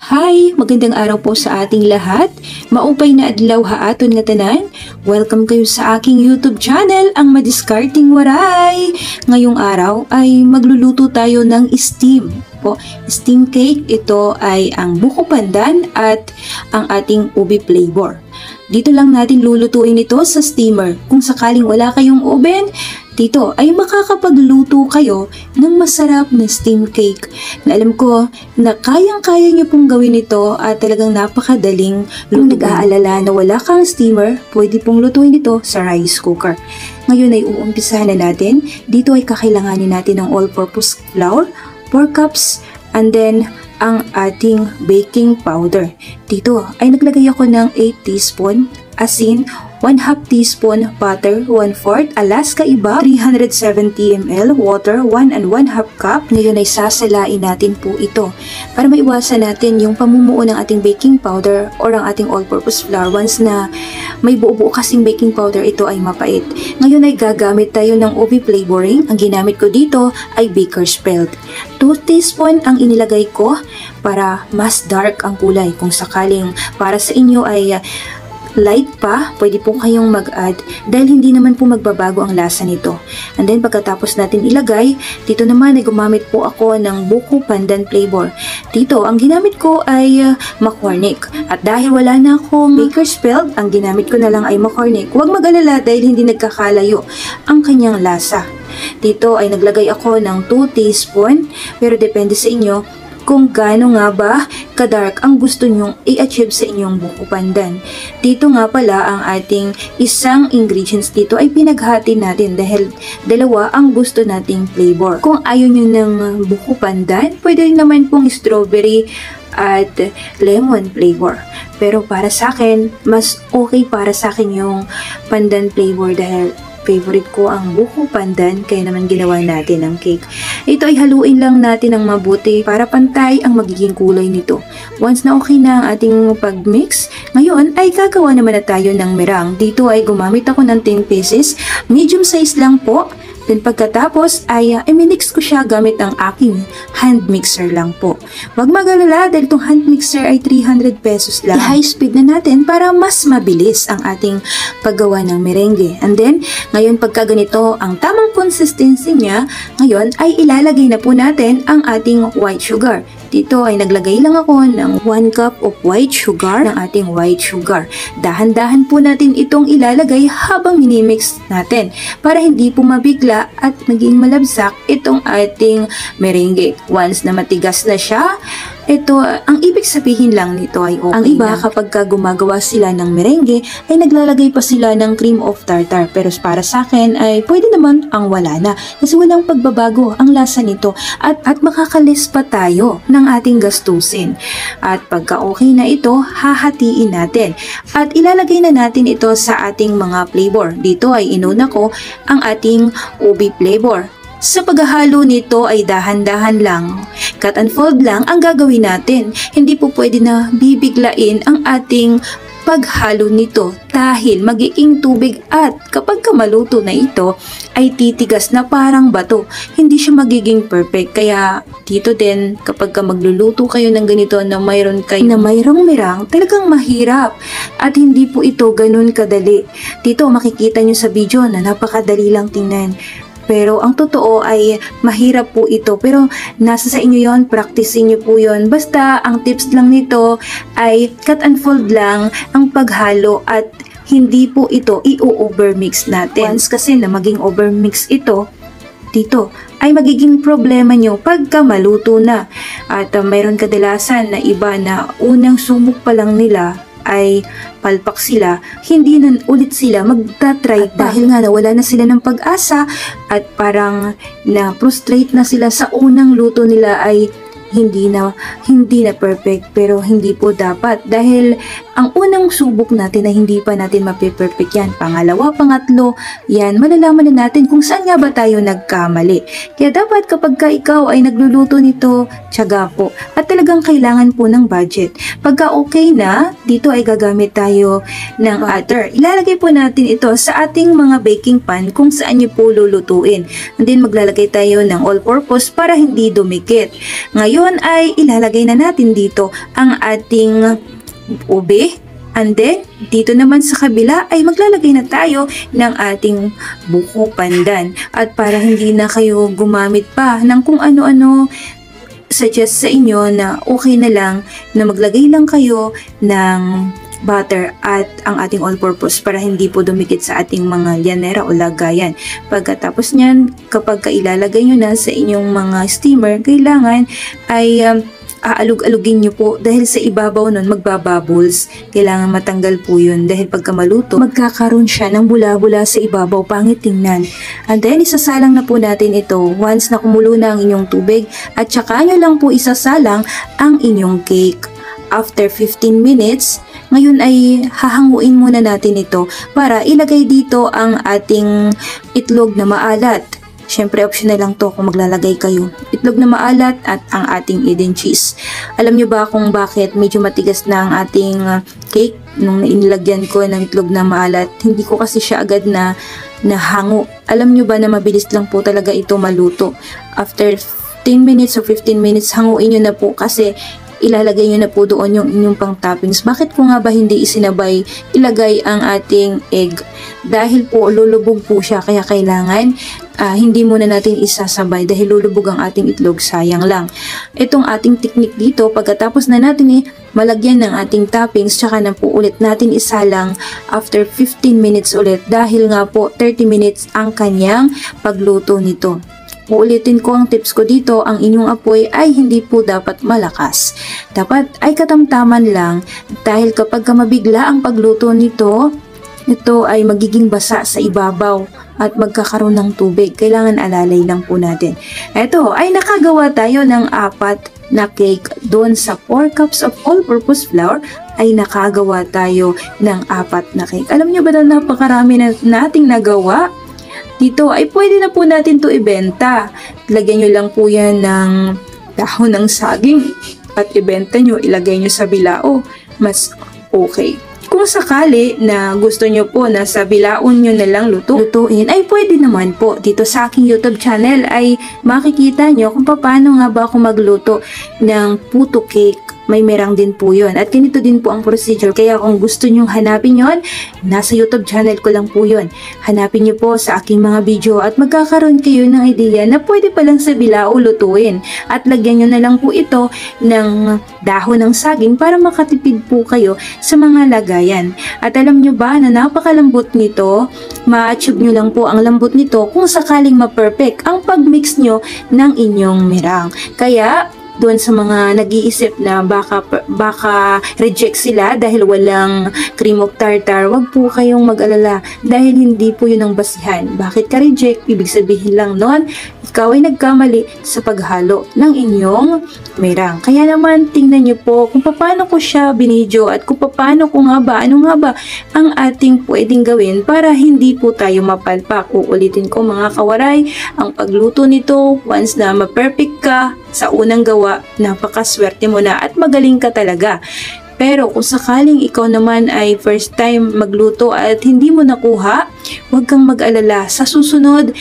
Hi! Magandang araw po sa ating lahat. Maupay na adlaw haaton nga tanan. Welcome kayo sa aking YouTube channel, ang Madiskarting Waray. Ngayong araw ay magluluto tayo ng steam. Steam cake, ito ay ang buko pandan at ang ating ubi flavor. Dito lang natin lulutuin ito sa steamer. Kung sakaling wala kayong oven, dito ay makakapagluto kayo ng masarap na steam cake na alam ko na kayang-kaya nyo pong gawin ito at talagang napakadaling lutuin. Kung nag-aalala na wala kang steamer, pwede pong lutuin ito sa rice cooker. Ngayon ay uumpisahan na natin. Dito ay kakailanganin natin ng all-purpose flour, 4 cups, and then ang ating baking powder. Dito ay naglagay ako ng 8 teaspoon asin, 1/2 teaspoon butter, 1/4 Alaska Iba, 370 ml water, 1 and 1/2 cup. Ngayon ay sasalain natin po ito para maiwasan natin yung pamumuo ng ating baking powder or ang ating all-purpose flour. Once na may buo-buo kasing baking powder, ito ay mapait. Ngayon ay gagamit tayo ng ubi flavoring. Ang ginamit ko dito ay Baker's Spelt. 2 teaspoon ang inilagay ko para mas dark ang kulay. Kung sakaling para sa inyo ay light pa, pwede po kayong mag-add dahil hindi naman po magbabago ang lasa nito. And then pagkatapos natin ilagay, dito naman ay gumamit po ako ng buko pandan flavor. Dito, ang ginamit ko ay McCormick. At dahil wala na akong Baker's Spelt, ang ginamit ko na lang ay McCormick. Huwag mag-alala dahil hindi nagkakalayo ang kanyang lasa. Dito ay naglagay ako ng 2 teaspoon, pero depende sa inyo kung gaano nga ba ka-dark ang gusto nyong i-achieve sa inyong buko pandan. Dito nga pala ang ating isang ingredients dito ay pinaghati natin dahil dalawa ang gusto nating flavor. Kung ayaw nyo ng buko pandan, pwede rin naman pong strawberry at lemon flavor. Pero para sa akin, mas okay para sa akin yung pandan flavor dahil favorite ko ang buko pandan, kaya naman ginawa natin ang cake. Ito ay haluin lang natin ng mabuti para pantay ang magiging kulay nito. Once na okay na ang ating pag-mix, ngayon ay gagawa naman na tayo ng merang. Dito ay gumamit ako ng 10 pieces, medium size lang po. Then pagkatapos ay minix ko siya gamit ang aking hand mixer lang po. Huwag mag-alala dahil itong hand mixer ay 300 pesos lang. I-high speed na natin para mas mabilis ang ating paggawa ng merengue. And then, ngayon pagka ganito ang tamang consistency niya, ngayon ay ilalagay na po natin ang ating white sugar. Dito ay naglagay lang ako ng 1 cup of white sugar, ng ating white sugar. Dahan-dahan po natin itong ilalagay habang minimix natin para hindi po mabigla at maging malabsak itong ating merengue. Once na matigas na siya, ito, ang ibig sabihin lang nito ay okay. Ang iba kapag gumagawa sila ng merengue ay naglalagay pa sila ng cream of tartar. Pero para sa akin ay pwede naman ang wala na. Kasi walang pagbabago ang lasa nito at makakalis pa tayo ng ating gastusin. At pagka okay na ito, hahatiin natin. At ilalagay na natin ito sa ating mga flavor. Dito ay inuna ko ang ating ubi flavor. Sa paghahalo nito ay dahan-dahan lang, cut and fold lang ang gagawin natin. Hindi po pwede na bibiglain ang ating paghalo nito dahil magiging tubig at kapag maluto na ito ay titigas na parang bato. Hindi siya magiging perfect. Kaya dito din kapag magluluto kayo ng ganito na mayroong merang, talagang mahirap at hindi po ito ganun kadali. Dito makikita nyo sa video na napakadali lang tingnan. Pero ang totoo ay mahirap po ito. Pero nasa sa inyo yon, practicein nyo po yon. Basta ang tips lang nito ay cut and fold lang ang paghalo at hindi po ito i-overmix natin. Once kasi na maging overmix ito, dito ay magiging problema nyo pagka maluto na. At mayroon kadalasan na iba na unang sumok pa lang nila ay palpak sila, hindi na ulit sila magta-try dahil nga nawala na sila ng pag-asa at parang na-frustrate na sila sa unang luto nila ay hindi na perfect. Pero hindi po dapat dahil ang unang subok natin ay hindi pa natin mape-perfect yan. Pangalawa, pangatlo, yan malalaman na natin kung saan nga ba tayo nagkamali. Kaya dapat kapag ikaw ay nagluluto nito, tiyaga po at talagang kailangan po ng budget. Pagka okay na, dito ay gagamit tayo ng butter. Ilalagay po natin ito sa ating mga baking pan kung saan nyo po lulutuin. And then maglalagay tayo ng all-purpose para hindi dumikit. Ngayon Ngayon ay ilalagay na natin dito ang ating ube. And then, dito naman sa kabila ay maglalagay na tayo ng ating buko pandan. At para hindi na kayo gumamit pa ng kung ano-ano, suggest sa inyo na okay na lang na maglagay lang kayo ng butter at ang ating all-purpose para hindi po dumikit sa ating mga lyanera o lagayan. Pagkatapos niyan, kapag ilalagay nyo na sa inyong mga steamer, kailangan ay aalug-alugin nyo po dahil sa ibabaw nun magbabubbles. Kailangan matanggal po yun dahil pagka maluto, magkakaroon siya ng bula-bula sa ibabaw, pangit tingnan. And then isasalang na po natin ito once na kumulo na ang inyong tubig at saka nyo lang po isasalang ang inyong cake. After 15 minutes, ngayon ay hahanguin muna natin ito para ilagay dito ang ating itlog na maalat. Siyempre, optional lang to kung maglalagay kayo. Itlog na maalat at ang ating Eden cheese. Alam nyo ba kung bakit medyo matigas na ang ating cake nung inilagyan ko ng itlog na maalat? Hindi ko kasi siya agad na hango. Alam nyo ba na mabilis lang po talaga ito maluto? After 10 minutes o 15 minutes, hanguin nyo na po kasi ilalagay nyo na po doon yung inyong pang toppings. Bakit ko nga ba hindi isinabay ilagay ang ating egg? Dahil po lulubog po siya, kaya kailangan hindi muna natin isasabay dahil lulubog ang ating itlog, sayang lang. Itong ating technique dito, pagkatapos na natin malagyan ng ating toppings, tsaka na po ulit natin isalang after 15 minutes ulit dahil nga po 30 minutes ang kanyang pagluto nito. Uulitin ko ang tips ko dito, ang inyong apoy ay hindi po dapat malakas. Dapat ay katamtaman lang dahil kapag mabigla ang pagluto nito, ito ay magiging basa sa ibabaw at magkakaroon ng tubig. Kailangan alalay lang po natin. Ito ay nakagawa tayo ng 4 na cake. Doon sa 4 cups of all-purpose flour ay nakagawa tayo ng 4 na cake. Alam nyo ba na napakarami na nating nagawa? Dito ay pwede na po natin to ibenta. Lagyan nyo lang po yan ng dahon ng saging at ibenta nyo, ilagay nyo sa bilao. Mas okay. Kung sakali na gusto nyo po na sa bilaon nyo na lang lutuin, ay pwede naman po. Dito sa aking YouTube channel ay makikita nyo kung paano nga ba ako magluto ng puto cake. May merang din po yun. At ganito din po ang procedure. Kaya kung gusto nyong hanapin yon, nasa YouTube channel ko lang po yun. Hanapin nyo po sa aking mga video at magkakaroon kayo ng idea na pwede palang sa bilao lutuin. At lagyan nyo na lang po ito ng dahon ng saging para makatipid po kayo sa mga lagayan. At alam nyo ba na napakalambot nito? Ma-achieve nyo lang po ang lambot nito kung sakaling ma-perfect ang pag-mix nyo ng inyong merang. Kaya doon sa mga nag-iisip na baka reject sila dahil walang cream of tartar, wag po kayong mag-alala dahil hindi po yun ang basihan. Bakit ka reject? Ibig sabihin lang nun, ikaw ay nagkamali sa paghalo ng inyong merang. Kaya naman, tingnan nyo po kung paano ko siya binidyo at kung paano ko nga ba, ano nga ba ang ating pwedeng gawin para hindi po tayo mapalpak. Uulitin ko mga kawaray, ang pagluto nito, once na ma-perfect ka sa unang gawa, napakaswerte mo na at magaling ka talaga. Pero kung sakaling ikaw naman ay first time magluto at hindi mo nakuha, huwag kang mag-alala. Sa susunod,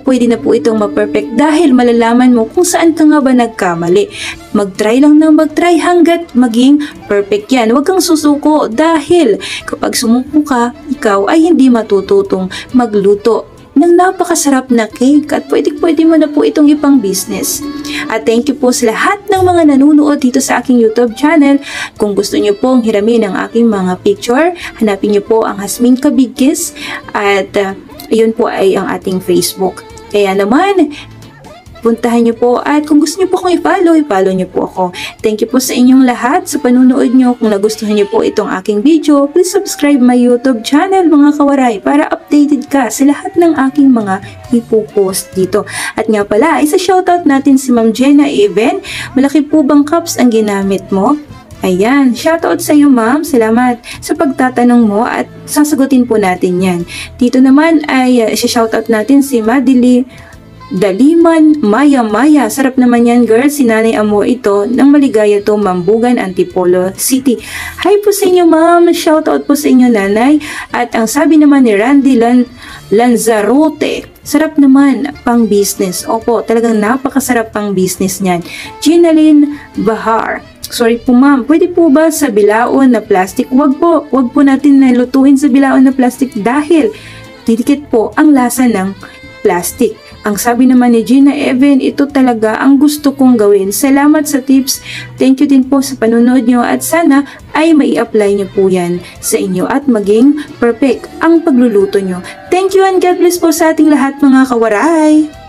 pwede na po itong ma-perfect dahil malalaman mo kung saan ka nga ba nagkamali. Mag-try lang ng mag-try hanggat maging perfect yan. Huwag kang susuko dahil kapag sumuko ka, ikaw ay hindi matututong magluto ng napakasarap na cake at pwede mo na po itong ipang business. At thank you po sa lahat ng mga nanonood dito sa aking YouTube channel. Kung gusto nyo pong hiramin ang aking mga picture, hanapin nyo po ang Hasmin Kabigkis at yun po ay ang ating Facebook. Kaya naman, puntahan nyo po at kung gusto nyo po akong i-follow nyo po ako. Thank you po sa inyong lahat sa panunood nyo. Kung nagustuhan nyo po itong aking video, please subscribe my YouTube channel mga kawaray para updated ka sa lahat ng aking mga ipopost dito. At nga pala, isa-shoutout natin si Ma'am Jenna Even. Malaki po bang cups ang ginamit mo? Ayan, shoutout sa iyo ma'am. Salamat sa pagtatanong mo at sasagutin po natin yan. Dito naman ay isa-shoutout natin si Madili Daliman Maya. Sarap naman yan girl, si Nanay Amo ito ng Maligaya to, Mambugan, Antipolo City. Hi po sa inyo ma'am, shoutout po sa inyo nanay. At ang sabi naman ni Randy Lanzarote, Sarap naman pang business. Opo, talagang napakasarap pang business niyan. Ginalyn Bahar. Sorry po ma'am, pwede po ba sa bilaon na plastic? Wag po natin nalutuin sa bilaon na plastic dahil didikit po ang lasa ng plastic. Ang sabi naman ni Gina Evan, ito talaga ang gusto kong gawin. Salamat sa tips. Thank you din po sa panunod nyo at sana ay mai-apply nyo po yan sa inyo at maging perfect ang pagluluto nyo. Thank you and God bless po sa ating lahat mga kawaray!